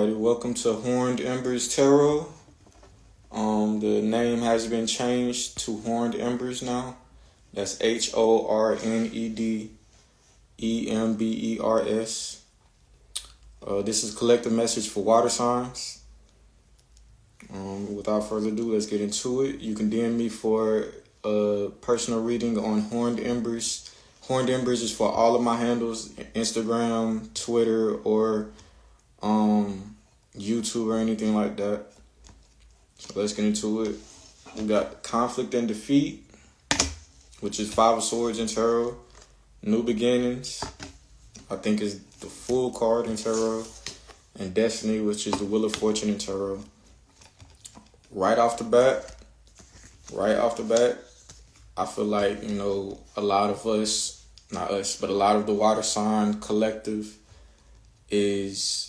everybody. Welcome to Horned Embers Tarot. The name has been changed to Horned Embers now. That's HORNEDEMBERS. This is collective message for water signs. Without further ado, let's get into it. You can DM me for a personal reading on Horned Embers. Horned Embers is for all of my handles, Instagram, Twitter, or YouTube or anything like that. So let's get into it. We got Conflict and Defeat, which is Five of Swords in tarot. New Beginnings, I think is the full card in tarot. And Destiny, which is the Wheel of Fortune in tarot. Right off the bat, I feel like, a lot of us, not us, but a lot of the water sign collective is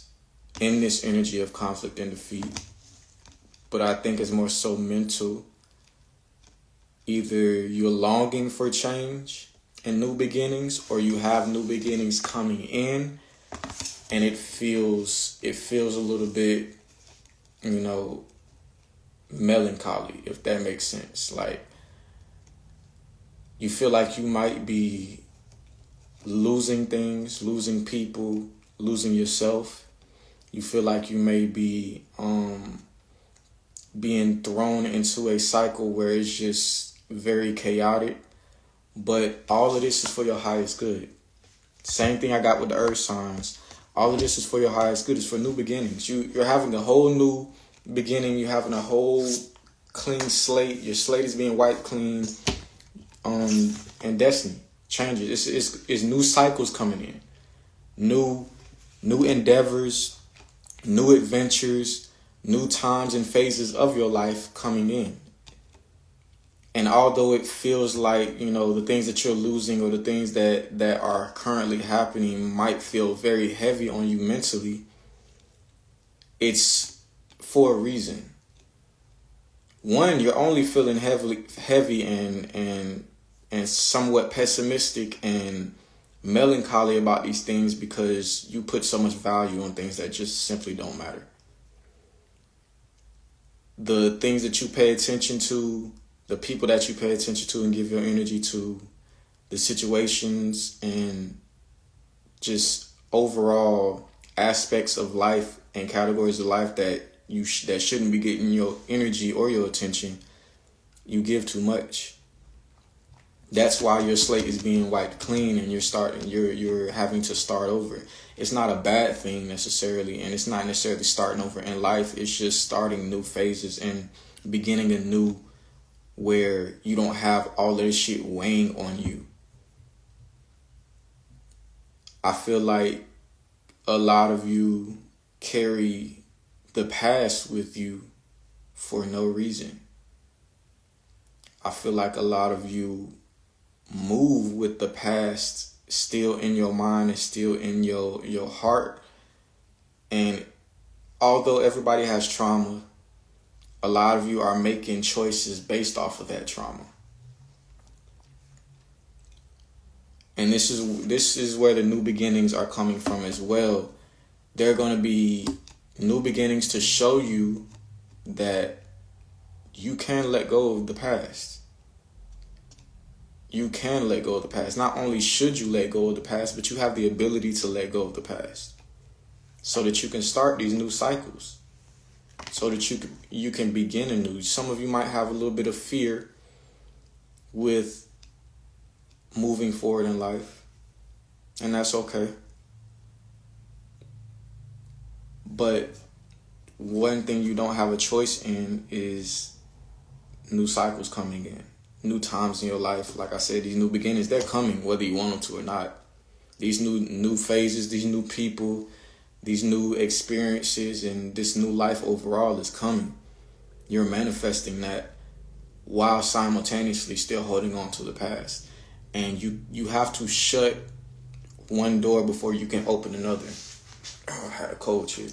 in this energy of conflict and defeat. But I think it's more so mental. Either you're longing for change and new beginnings, or you have new beginnings coming in, and it feels a little bit, melancholy, if that makes sense. Like, you feel like you might be losing things, losing people, losing yourself. You feel like you may be being thrown into a cycle where it's just very chaotic. But all of this is for your highest good. Same thing I got with the earth signs. All of this is for your highest good. It's for new beginnings. You're having a whole new beginning. You're having a whole clean slate. Your slate is being wiped clean. And destiny changes. It's new cycles coming in. New endeavors, new adventures, new times and phases of your life coming in. And although it feels like, the things that you're losing or the things that are currently happening might feel very heavy on you mentally, it's for a reason. One, you're only feeling heavy and somewhat pessimistic and melancholy about these things because you put so much value on things that just simply don't matter. The things that you pay attention to, the people that you pay attention to and give your energy to, the situations and just overall aspects of life and categories of life that shouldn't be getting your energy or your attention, you give too much. That's why your slate is being wiped clean and you're having to start over. It's not a bad thing necessarily, and it's not necessarily starting over in life. It's just starting new phases and beginning anew where you don't have all of this shit weighing on you. I feel like a lot of you carry the past with you for no reason. I feel like a lot of you move with the past still in your mind and still in your heart. And although everybody has trauma, a lot of you are making choices based off of that trauma. And this is where the new beginnings are coming from as well. They're going to be new beginnings to show you that you can let go of the past. You can let go of the past. Not only should you let go of the past, but you have the ability to let go of the past so that you can start these new cycles, so that you can begin anew. Some of you might have a little bit of fear with moving forward in life, and that's okay. But one thing you don't have a choice in is new cycles coming in. New times in your life. Like I said, these new beginnings, they're coming whether you want them to or not. These new phases, these new people, these new experiences, and this new life overall is coming. You're manifesting that while simultaneously still holding on to the past. And you have to shut one door before you can open another. Oh, I had a cold chill.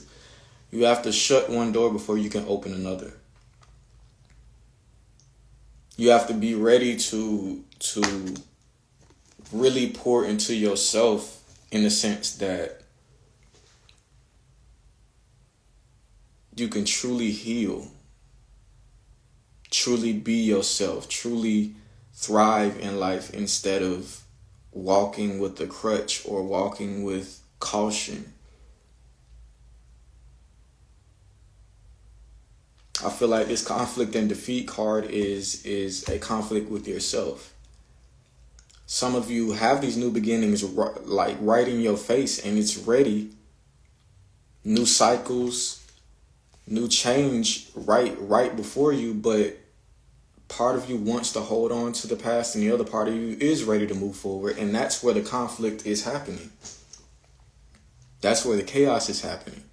You have to shut one door before you can open another. You have to be ready to really pour into yourself, in the sense that you can truly heal, truly be yourself, truly thrive in life instead of walking with a crutch or walking with caution. I feel like this conflict and defeat card is a conflict with yourself. Some of you have these new beginnings like right in your face, and it's ready. New cycles, new change right before you, but part of you wants to hold on to the past and the other part of you is ready to move forward, and that's where the conflict is happening. That's where the chaos is happening.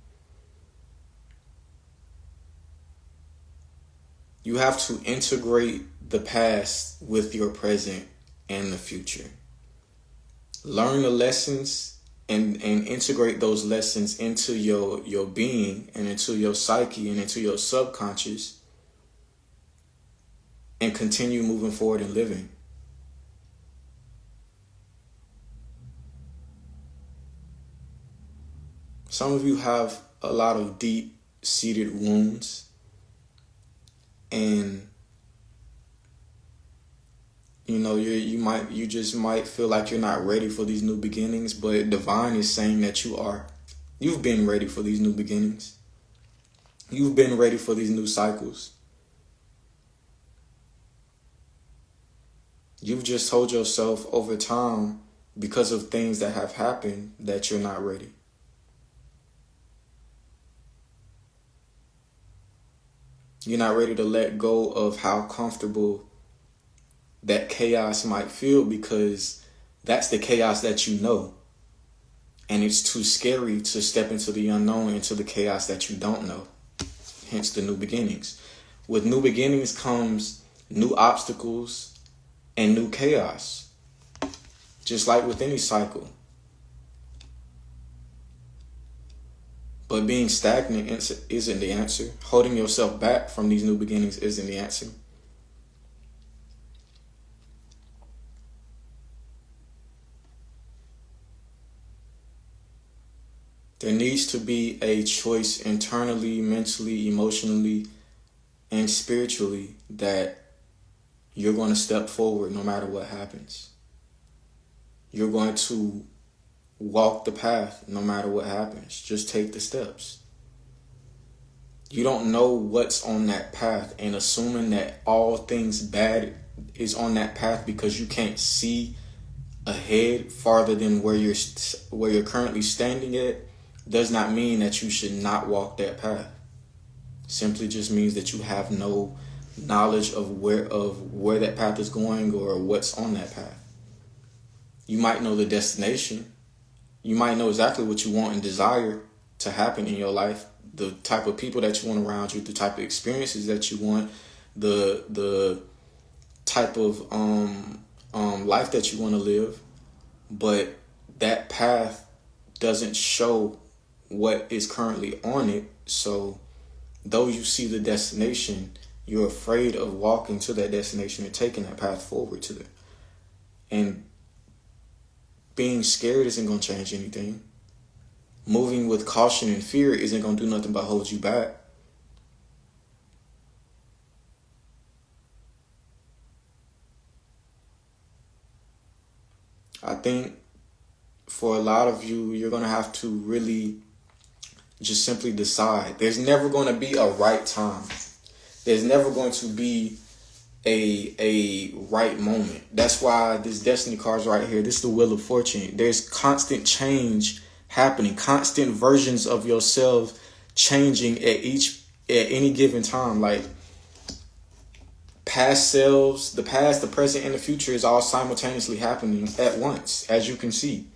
You have to integrate the past with your present and the future. Learn the lessons and integrate those lessons into your being and into your psyche and into your subconscious, and continue moving forward and living. Some of you have a lot of deep-seated wounds, and you just might feel like you're not ready for these new beginnings, but divine is saying that you are. You've been ready for these new beginnings. You've been ready for these new cycles. You've just told yourself over time, because of things that have happened, that you're not ready. You're not ready to let go of how comfortable that chaos might feel, because that's the chaos that you know. And it's too scary to step into the unknown, into the chaos that you don't know. Hence the new beginnings. With new beginnings comes new obstacles and new chaos. Just like with any cycle. But being stagnant isn't the answer. Holding yourself back from these new beginnings isn't the answer. There needs to be a choice internally, mentally, emotionally, and spiritually that you're going to step forward no matter what happens. You're going to walk the path no matter what happens. Just take the steps. You don't know what's on that path, and assuming that all things bad is on that path because you can't see ahead farther than where you're currently standing at does not mean that you should not walk that path. Simply just means that you have no knowledge of where that path is going or what's on that path. You might know the destination. You might know exactly what you want and desire to happen in your life, the type of people that you want around you, the type of experiences that you want, the type of life that you want to live. But that path doesn't show what is currently on it. So though you see the destination, you're afraid of walking to that destination and taking that path forward to it. And being scared isn't going to change anything. Moving with caution and fear isn't going to do nothing but hold you back. I think for a lot of you, you're going to have to really just simply decide. There's never going to be a right time. There's never going to be a right moment. That's why this destiny card's right here. This is the Wheel of Fortune. There's constant change happening, constant versions of yourself changing at any given time. Like past selves, the past, the present, and the future is all simultaneously happening at once, as you can see.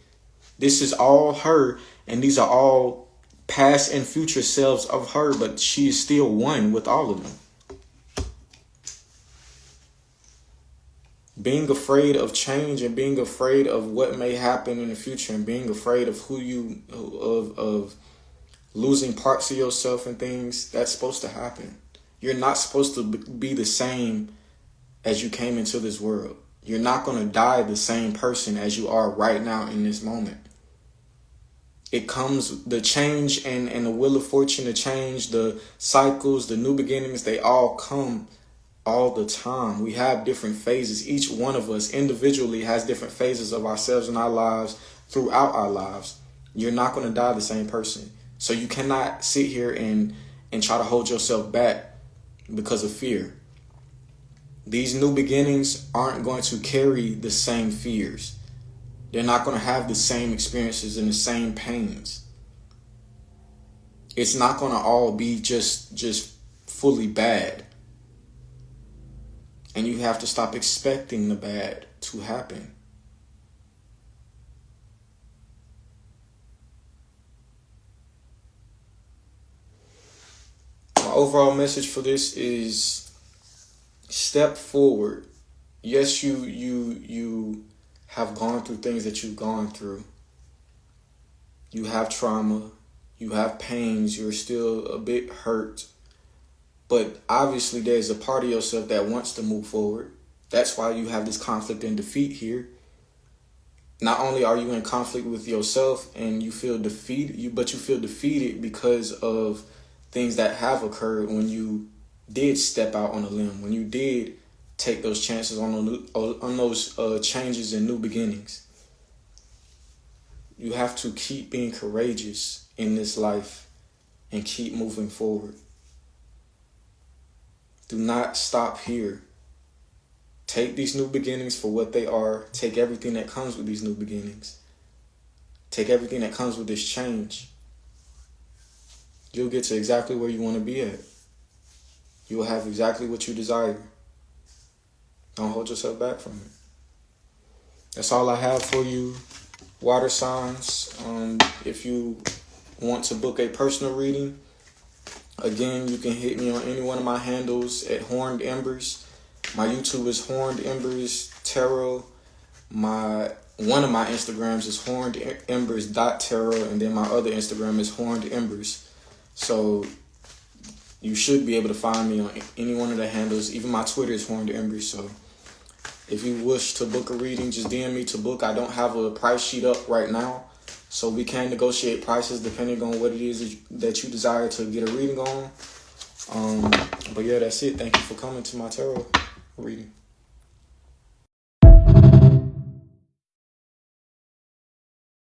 This is all her, and these are all past and future selves of her, but she is still one with all of them. Being afraid of change and being afraid of what may happen in the future and being afraid of of losing parts of yourself and things, that's supposed to happen. You're not supposed to be the same as you came into this world. You're not going to die the same person as you are right now in this moment. It comes, the change and the wheel of fortune, the change, the cycles, the new beginnings, they all come all the time. We have different phases. Each one of us individually has different phases of ourselves in our lives throughout our lives. You're not going to die the same person. So you cannot sit here and try to hold yourself back because of fear. These new beginnings aren't going to carry the same fears. They're not going to have the same experiences and the same pains. It's not going to all be just fully bad. And you have to stop expecting the bad to happen. My overall message for this is step forward. Yes, you have gone through things that you've gone through. You have trauma. You have pains. You're still a bit hurt. But obviously there's a part of yourself that wants to move forward. That's why you have this conflict and defeat here. Not only are you in conflict with yourself and you feel defeated, but you feel defeated because of things that have occurred when you did step out on a limb, when you did take those chances on those changes and new beginnings. You have to keep being courageous in this life and keep moving forward. Do not stop here. Take these new beginnings for what they are. Take everything that comes with these new beginnings. Take everything that comes with this change. You'll get to exactly where you want to be at. You will have exactly what you desire. Don't hold yourself back from it. That's all I have for you, water signs. If you want to book a personal reading, again, you can hit me on any one of my handles at Horned Embers. My YouTube is Horned Embers Tarot. One of my Instagrams is hornedembers.tarot, and then my other Instagram is Horned Embers. So you should be able to find me on any one of the handles. Even my Twitter is Horned Embers. So if you wish to book a reading, just DM me to book. I don't have a price sheet up right now, so we can negotiate prices depending on what it is that you desire to get a reading on. But yeah, that's it. Thank you for coming to my tarot reading.